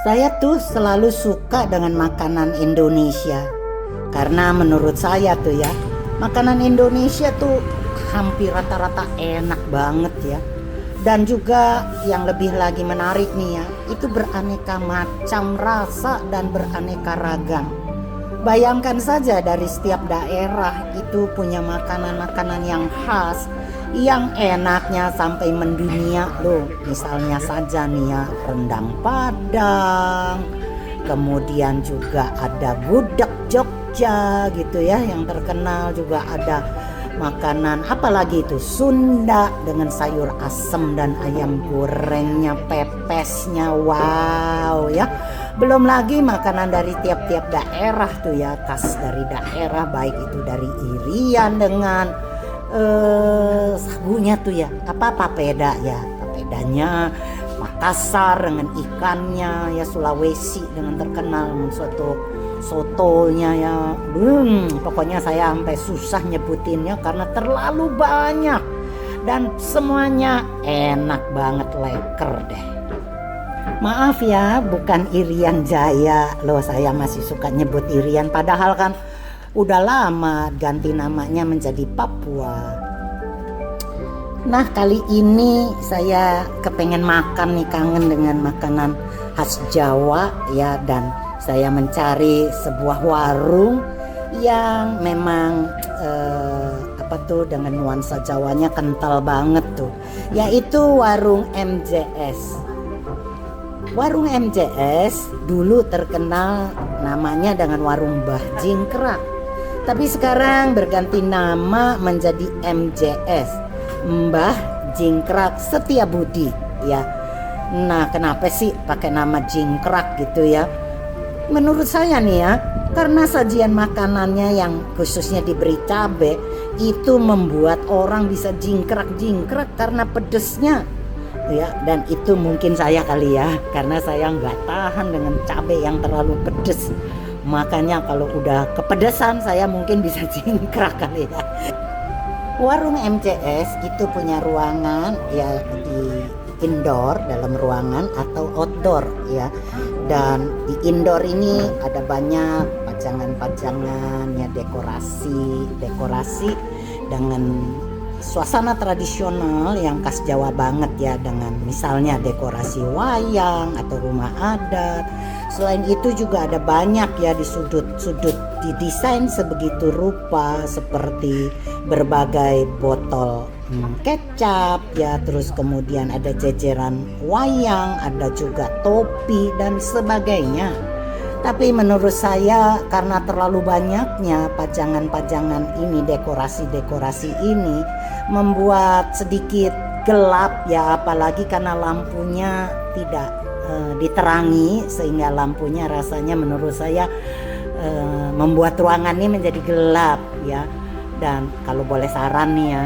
Saya tuh selalu suka dengan makanan Indonesia. Karena menurut saya tuh ya, makanan Indonesia tuh hampir rata-rata enak banget ya. Dan juga yang lebih lagi menarik nih ya, itu beraneka macam rasa dan beraneka ragam. Bayangkan saja dari setiap daerah itu punya makanan-makanan yang khas, yang enaknya sampai mendunia loh. Misalnya saja nih ya, rendang Padang, kemudian juga ada gudeg Jogja gitu ya, yang terkenal. Juga ada makanan apalagi itu Sunda dengan sayur asem dan ayam gorengnya, pepesnya, wow ya. Belum lagi makanan dari tiap-tiap daerah tuh ya, khas dari daerah, baik itu dari Irian dengan sagunya tuh ya, apa papeda ya, papedanya, Makassar dengan ikannya ya, Sulawesi dengan terkenal dengan sotonya ya. Pokoknya saya sampai susah nyebutinnya karena terlalu banyak dan semuanya enak banget, leker deh. Maaf ya, bukan Irian Jaya loh, saya masih suka nyebut Irian padahal kan udah lama ganti namanya menjadi Papua. Nah, kali ini saya kepengen makan nih, kangen dengan makanan khas Jawa ya, dan saya mencari sebuah warung yang memang dengan nuansa Jawanya kental banget tuh, yaitu warung MJS. Warung MJS dulu terkenal namanya dengan warung Mbah Jingkrak, tapi sekarang berganti nama menjadi MJS, Mbah Jingkrak Setiabudi ya. Nah, kenapa sih pakai nama Jingkrak gitu ya? Menurut saya nih ya, karena sajian makanannya yang khususnya diberi cabai itu membuat orang bisa jingkrak-jingkrak karena pedesnya ya. Dan itu mungkin saya kali ya, karena saya nggak tahan dengan cabai yang terlalu pedes. Makanya kalau udah kepedesan saya mungkin bisa jingkrak kali ya. Warung MCS itu punya ruangan ya, di indoor dalam ruangan atau outdoor ya. Dan di indoor ini ada banyak pajangan-pajangan ya, dekorasi dengan suasana tradisional yang khas Jawa banget ya, dengan misalnya dekorasi wayang atau rumah adat. Selain itu juga ada banyak ya di sudut-sudut didesain sebegitu rupa, seperti berbagai botol kecap ya, terus kemudian ada jajaran wayang, ada juga topi dan sebagainya. Tapi menurut saya karena terlalu banyaknya pajangan-pajangan ini, dekorasi-dekorasi ini membuat sedikit gelap ya, apalagi karena lampunya tidak diterangi, sehingga lampunya rasanya menurut saya membuat ruangan ini menjadi gelap ya. Dan kalau boleh saran nih ya,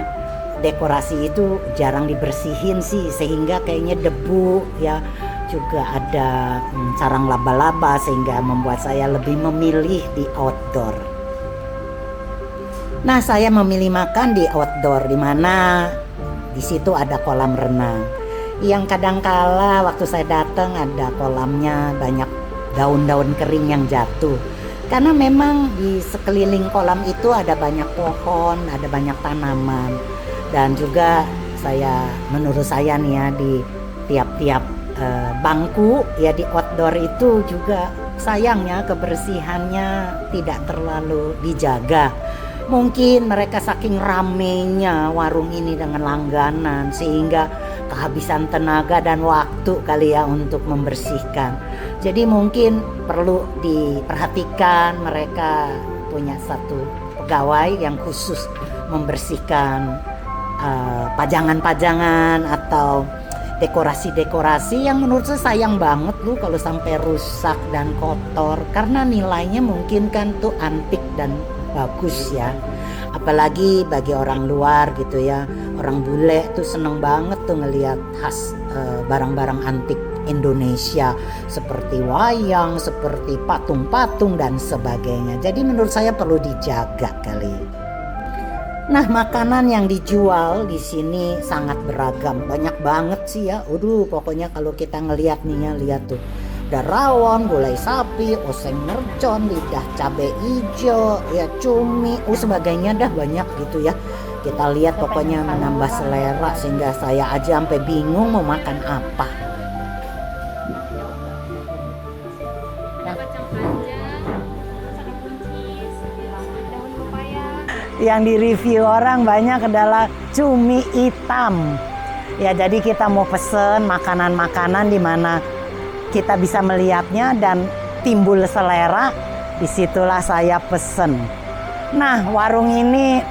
dekorasi itu jarang dibersihin sih, sehingga kayaknya debu ya, juga ada sarang laba-laba, sehingga membuat saya lebih memilih di outdoor. Nah, saya memilih makan di outdoor, di mana di situ ada kolam renang. Yang kadangkala waktu saya datang ada kolamnya banyak daun-daun kering yang jatuh. Karena memang di sekeliling kolam itu ada banyak pohon, ada banyak tanaman. Dan juga menurut saya nih ya, di tiap-tiap bangku ya di outdoor itu juga sayangnya kebersihannya tidak terlalu dijaga. Mungkin mereka saking ramenya warung ini dengan langganan sehingga kehabisan tenaga dan waktu kali ya untuk membersihkan. Jadi mungkin perlu diperhatikan, mereka punya satu pegawai yang khusus membersihkan pajangan-pajangan atau dekorasi-dekorasi yang menurut saya sayang banget loh kalau sampai rusak dan kotor, karena nilainya mungkin kan tuh antik dan bagus ya. Apalagi bagi orang luar gitu ya, orang bule tuh seneng banget tuh ngelihat khas barang-barang antik Indonesia seperti wayang, seperti patung-patung dan sebagainya. Jadi menurut saya perlu dijaga kali. Nah, makanan yang dijual di sini sangat beragam, banyak banget sih ya. Pokoknya kalau kita ngelihat nih ya, lihat tuh ada rawon, gulai sapi, oseng mercon, lidah cabai hijau, ya cumi, sebagainya dah banyak gitu ya. Kita lihat pokoknya menambah selera sehingga saya aja sampai bingung mau makan apa. Yang di review orang banyak adalah cumi hitam. Ya jadi kita mau pesen makanan-makanan di mana kita bisa melihatnya dan timbul selera. Disitulah saya pesen. Nah warung ini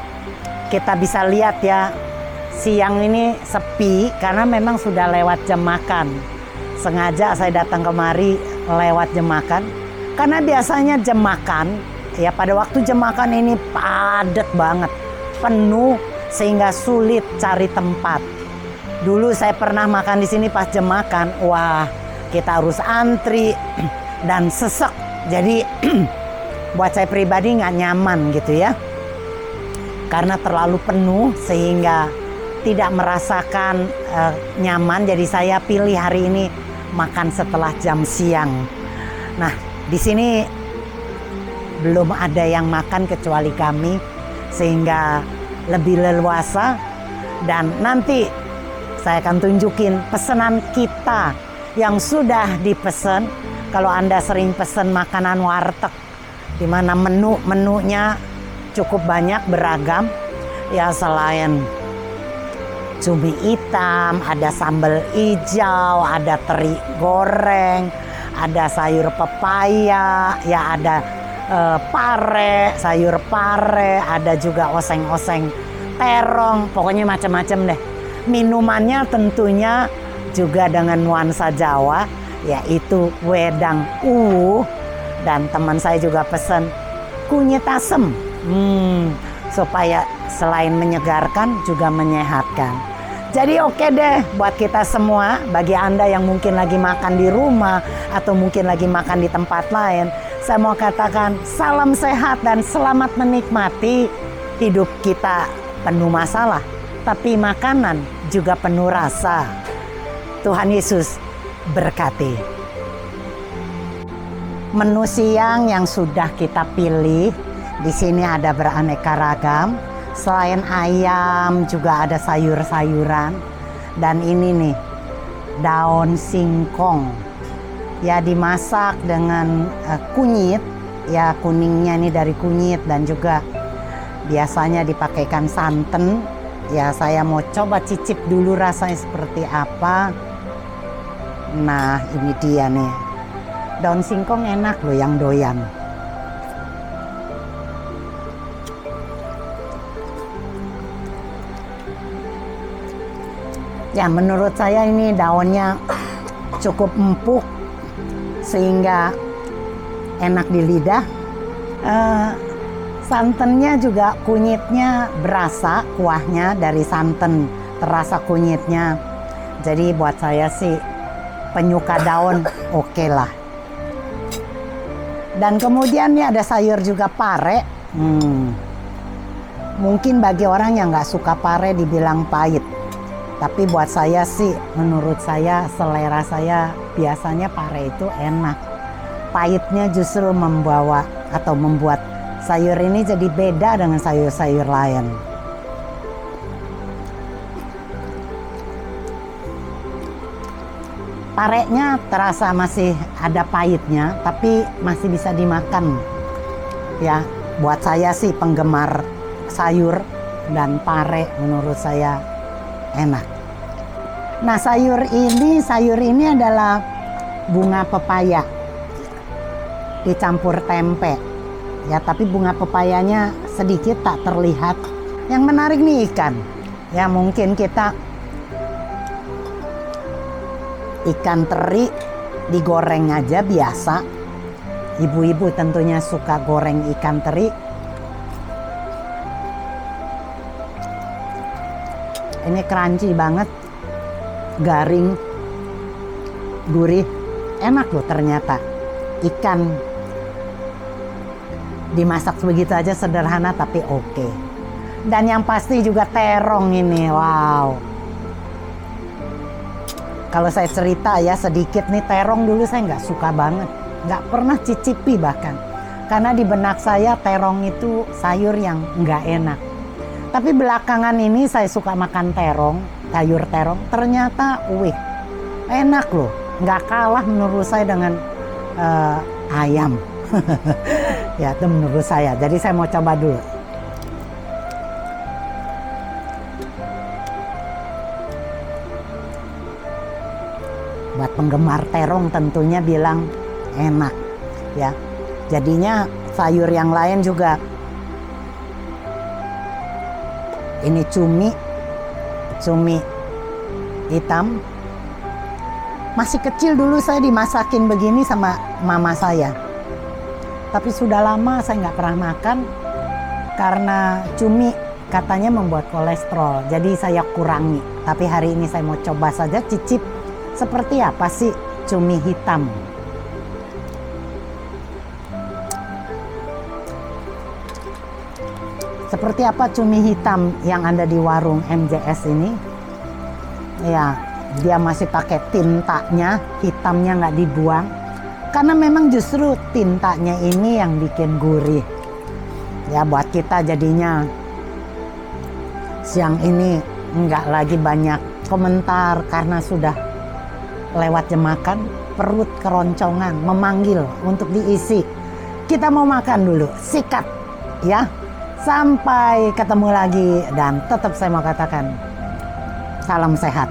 kita bisa lihat ya, siang ini sepi karena memang sudah lewat jam makan. Sengaja saya datang kemari lewat jam makan karena biasanya jam makan ya pada waktu jam makan ini padat banget, penuh sehingga sulit cari tempat. Dulu saya pernah makan di sini pas jam makan, wah kita harus antri dan sesek. Jadi buat saya pribadi nggak nyaman gitu ya, karena terlalu penuh sehingga tidak merasakan nyaman. Jadi saya pilih hari ini makan setelah jam siang. Nah di sini belum ada yang makan kecuali kami, sehingga lebih leluasa. Dan nanti saya akan tunjukin pesanan kita yang sudah dipesan. Kalau Anda sering pesan makanan warteg, di mana menu-menunya cukup banyak beragam. Ya selain cumi hitam, ada sambal hijau, ada teri goreng, ada sayur pepaya, ya ada pare, sayur pare, ada juga oseng-oseng terong, pokoknya macam-macam deh. Minumannya tentunya juga dengan nuansa Jawa, yaitu wedang dan teman saya juga pesan kunyit asem, supaya selain menyegarkan juga menyehatkan. Jadi oke deh buat kita semua, bagi Anda yang mungkin lagi makan di rumah atau mungkin lagi makan di tempat lain, saya mau katakan salam sehat dan selamat menikmati. Hidup kita penuh masalah, tapi makanan juga penuh rasa. Tuhan Yesus berkati. Menu siang yang sudah kita pilih di sini ada beraneka ragam. Selain ayam juga ada sayur-sayuran. Dan ini nih daun singkong. Ya dimasak dengan kunyit. Ya kuningnya ini dari kunyit dan juga biasanya dipakaikan santan. Ya saya mau coba cicip dulu rasanya seperti apa. Nah ini dia nih. Daun singkong enak loh yang doyan. Ya menurut saya ini daunnya cukup empuk sehingga enak di lidah. Santannya juga kunyitnya berasa, kuahnya dari santan terasa kunyitnya. Jadi buat saya sih penyuka daun oke lah. Dan kemudian nih ada sayur juga pare. Mungkin bagi orang yang nggak suka pare dibilang pahit. Tapi buat saya sih, menurut saya, selera saya biasanya pare itu enak. Pahitnya justru membawa atau membuat sayur ini jadi beda dengan sayur-sayur lain. Parenya terasa masih ada pahitnya, tapi masih bisa dimakan. Ya, buat saya sih penggemar sayur dan pare menurut saya enak. Nah, sayur ini adalah bunga pepaya dicampur tempe. Ya, tapi bunga pepayanya sedikit tak terlihat. Yang menarik nih ikan. Ya, mungkin kita ikan teri digoreng aja biasa. Ibu-ibu tentunya suka goreng ikan teri. Ini crunchy banget, garing, gurih, enak loh ternyata. Ikan dimasak begitu aja sederhana tapi oke. Dan yang pasti juga terong ini, wow. Kalau saya cerita ya sedikit nih, terong dulu saya nggak suka banget, nggak pernah cicipi bahkan. Karena di benak saya terong itu sayur yang nggak enak. Tapi belakangan ini saya suka makan terong, sayur terong. Ternyata, enak loh. Nggak kalah menurut saya dengan ayam. Ya itu menurut saya. Jadi saya mau coba dulu. Buat penggemar terong tentunya bilang enak ya. Jadinya sayur yang lain juga. Ini cumi hitam. Masih kecil dulu saya dimasakin begini sama mama saya. Tapi sudah lama saya nggak pernah makan karena cumi katanya membuat kolesterol. Jadi saya kurangi. Tapi hari ini saya mau coba saja cicip seperti apa sih cumi hitam. Seperti apa cumi hitam yang ada di warung MJS ini? Ya, dia masih pakai tintanya, hitamnya nggak dibuang. Karena memang justru tintanya ini yang bikin gurih. Ya buat kita jadinya siang ini nggak lagi banyak komentar karena sudah lewat jam makan, perut keroncongan, memanggil untuk diisi. Kita mau makan dulu, sikat ya. Sampai ketemu lagi dan tetap saya mau katakan salam sehat.